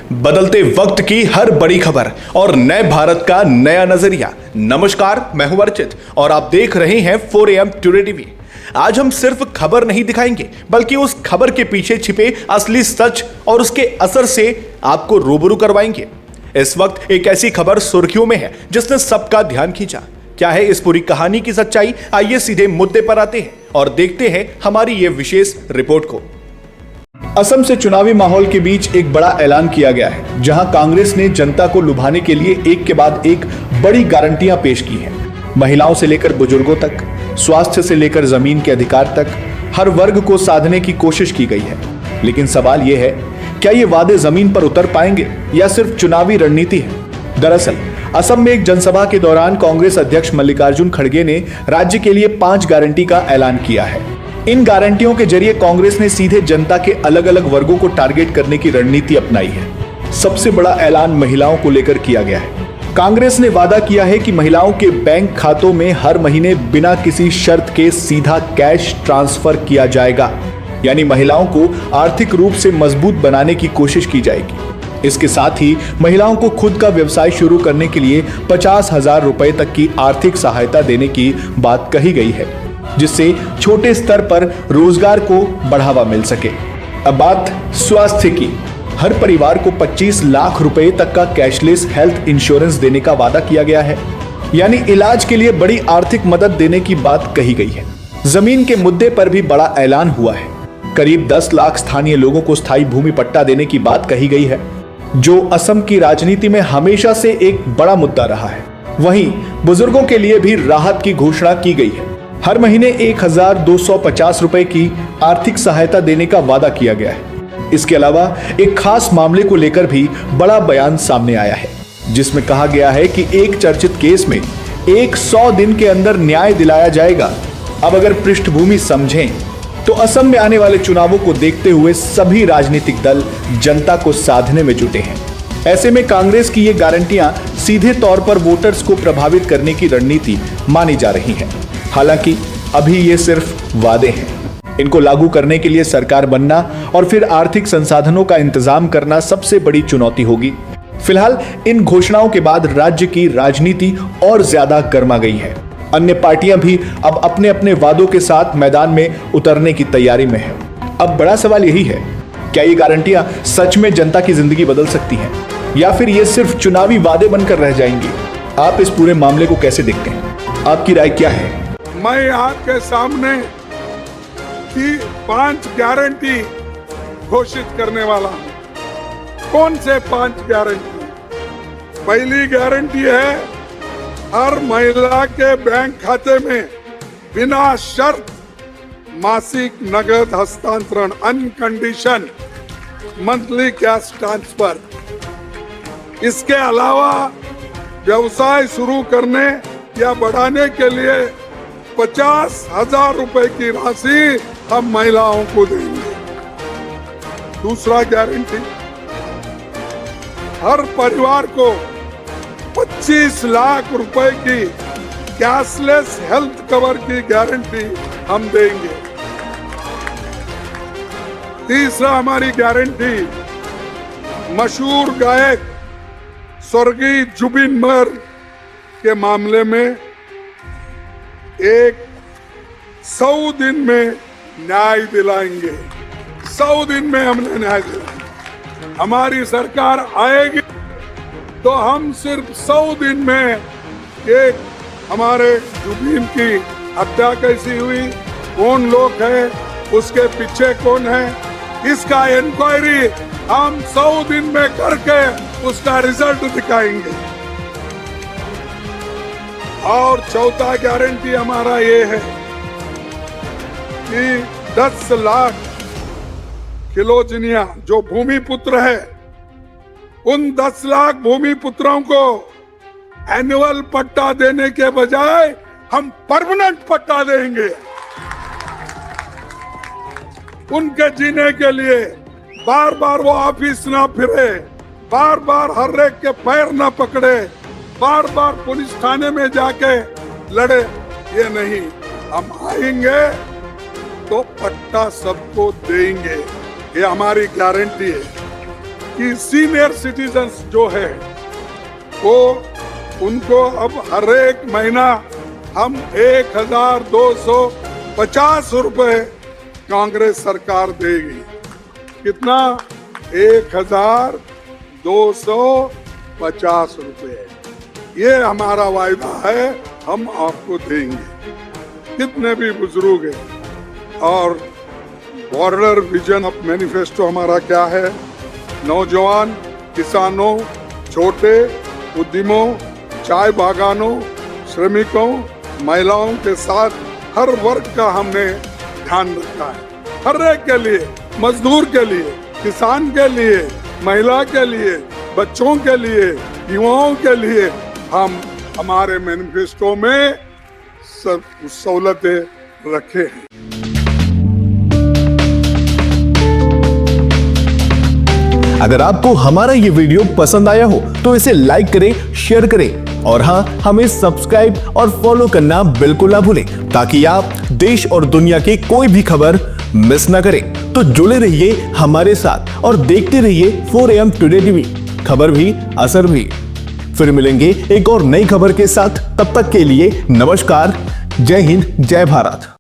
बदलते वक्त की हर बड़ी खबर और नए भारत का नया नजरिया। नमस्कार, मैं हूं अर्चित और आप देख रहे हैं 4 AM टुडे टीवी। आज हम सिर्फ खबर नहीं दिखाएंगे, बल्कि उस खबर के पीछे छिपे असली सच और उसके असर से आपको रूबरू करवाएंगे। इस वक्त एक ऐसी खबर सुर्खियों में है जिसने सबका ध्यान खींचा। क्या है इस पूरी कहानी की सच्चाई? आइए सीधे मुद्दे पर आते हैं और देखते हैं हमारी ये विशेष रिपोर्ट को। असम से चुनावी माहौल के बीच एक बड़ा ऐलान किया गया है, जहां कांग्रेस ने जनता को लुभाने के लिए एक के बाद एक बड़ी गारंटियां पेश की हैं। महिलाओं से लेकर बुजुर्गों तक, स्वास्थ्य से लेकर जमीन के अधिकार तक, हर वर्ग को साधने की कोशिश की गई है। लेकिन सवाल यह है, क्या ये वादे जमीन पर उतर पाएंगे या सिर्फ चुनावी रणनीति है? दरअसल असम में एक जनसभा के दौरान कांग्रेस अध्यक्ष मल्लिकार्जुन खड़गे ने राज्य के लिए 5 गारंटी का ऐलान किया है। इन गारंटियों के जरिए कांग्रेस ने सीधे जनता के अलग अलग वर्गों को टारगेट करने की रणनीति अपनाई है। सबसे बड़ा ऐलान महिलाओं को लेकर किया गया है। कांग्रेस ने वादा किया है कि महिलाओं के बैंक खातों में हर महीने बिना किसी शर्त के सीधा कैश ट्रांसफर किया जाएगा, यानी महिलाओं को आर्थिक रूप से मजबूत बनाने की कोशिश की जाएगी। इसके साथ ही महिलाओं को खुद का व्यवसाय शुरू करने के लिए 50,000 रुपए तक की आर्थिक सहायता देने की बात कही गई है, जिससे छोटे स्तर पर रोजगार को बढ़ावा मिल सके। अब बात स्वास्थ्य की। हर परिवार को 25 लाख रुपए तक का कैशलेस हेल्थ इंश्योरेंस देने का वादा किया गया है, यानी इलाज के लिए बड़ी आर्थिक मदद देने की बात कही गई है। जमीन के मुद्दे पर भी बड़ा ऐलान हुआ है। करीब 10 लाख स्थानीय लोगों को स्थायी भूमि पट्टा देने की बात कही गई है, जो असम की राजनीति में हमेशा से एक बड़ा मुद्दा रहा है। वहीं बुजुर्गों के लिए भी राहत की घोषणा की गई है। हर महीने 1,250 रुपए की आर्थिक सहायता देने का वादा किया गया है। इसके अलावा एक खास मामले को लेकर भी बड़ा बयान सामने आया है, जिसमें कहा गया है कि एक चर्चित केस में 100 दिन के अंदर न्याय दिलाया जाएगा। अब अगर पृष्ठभूमि समझें तो असम में आने वाले चुनावों को देखते हुए सभी राजनीतिक दल जनता को साधने में जुटे हैं। ऐसे में कांग्रेस की ये गारंटियां सीधे तौर पर वोटर्स को प्रभावित करने की रणनीति मानी जा रही है। हालांकि अभी ये सिर्फ वादे हैं। इनको लागू करने के लिए सरकार बनना और फिर आर्थिक संसाधनों का इंतजाम करना सबसे बड़ी चुनौती होगी। फिलहाल इन घोषणाओं के बाद राज्य की राजनीति और ज्यादा गर्मा गई है। अन्य पार्टियां भी अब अपने अपने वादों के साथ मैदान में उतरने की तैयारी में है। अब बड़ा सवाल यही है, क्या ये गारंटियां सच में जनता की जिंदगी बदल सकती हैं, या फिर ये सिर्फ चुनावी वादे बनकर रह जाएंगे? आप इस पूरे मामले को कैसे देखते हैं? आपकी राय क्या है? मैं आपके सामने की 5 गारंटी घोषित करने वाला हूं। कौन से 5 गारंटी? पहली गारंटी है, हर महिला के बैंक खाते में बिना शर्त मासिक नगद हस्तांतरण, अनकंडीशन मंथली कैश ट्रांसफर। इसके अलावा व्यवसाय शुरू करने या बढ़ाने के लिए 50,000 रुपए की राशि हम महिलाओं को देंगे। दूसरा गारंटी, हर परिवार को 25 लाख रुपए की कैशलेस हेल्थ कवर की गारंटी हम देंगे। तीसरा हमारी गारंटी, मशहूर गायक स्वर्गीय जुबिन नौटियाल के मामले में 100 दिन में न्याय दिलाएंगे। 100 दिन में हमने न्याय दिलाएंगे। हमारी सरकार आएगी तो हम सिर्फ 100 दिन में एक हमारे जुबिन की हत्या कैसी हुई, कौन लोग हैं, उसके पीछे कौन है, इसका इंक्वायरी हम 100 दिन में करके उसका रिजल्ट दिखाएंगे। और चौथा गारंटी हमारा ये है कि 10 लाख किलोजनिया जो भूमि पुत्र है, उन 10 लाख भूमि पुत्रों को एनुअल पट्टा देने के बजाय हम परमानेंट पट्टा देंगे। उनके जीने के लिए बार बार वो ऑफिस ना फिरे, बार बार हर एक के पैर ना पकड़े, बार बार पुलिस थाने में जाके लड़े, ये नहीं। हम आएंगे तो पट्टा सबको देंगे, ये हमारी गारंटी है। कि सीनियर सिटीजन्स जो है वो उनको अब हर एक महीना हम 1,250 रुपए कांग्रेस सरकार देगी। कितना? 1,250 रुपए। ये हमारा वायदा है, हम आपको देंगे। कितने भी बुजुर्ग हैं। और बॉर्डर विजन ऑफ मैनिफेस्टो हमारा क्या है? नौजवान, किसानों, छोटे उद्यमों, चाय बागानों, श्रमिकों, महिलाओं के साथ हर वर्ग का हमने ध्यान रखा है। हर एक के लिए, मजदूर के लिए, किसान के लिए, महिला के लिए, बच्चों के लिए, युवाओं के लिए हम हमारे मैनिफेस्टो में सब सहूलतें रखे हैं। अगर आपको हमारा ये वीडियो पसंद आया हो तो इसे लाइक करें, शेयर करें और हाँ, हमें सब्सक्राइब और फॉलो करना बिल्कुल ना भूलें ताकि आप देश और दुनिया की कोई भी खबर मिस ना करें। तो जुड़े रहिए हमारे साथ और देखते रहिए 4AM टुडे टीवी, खबर भी असर भी। फिर मिलेंगे एक और नई खबर के साथ, तब तक के लिए नमस्कार, जय हिंद, जय भारत।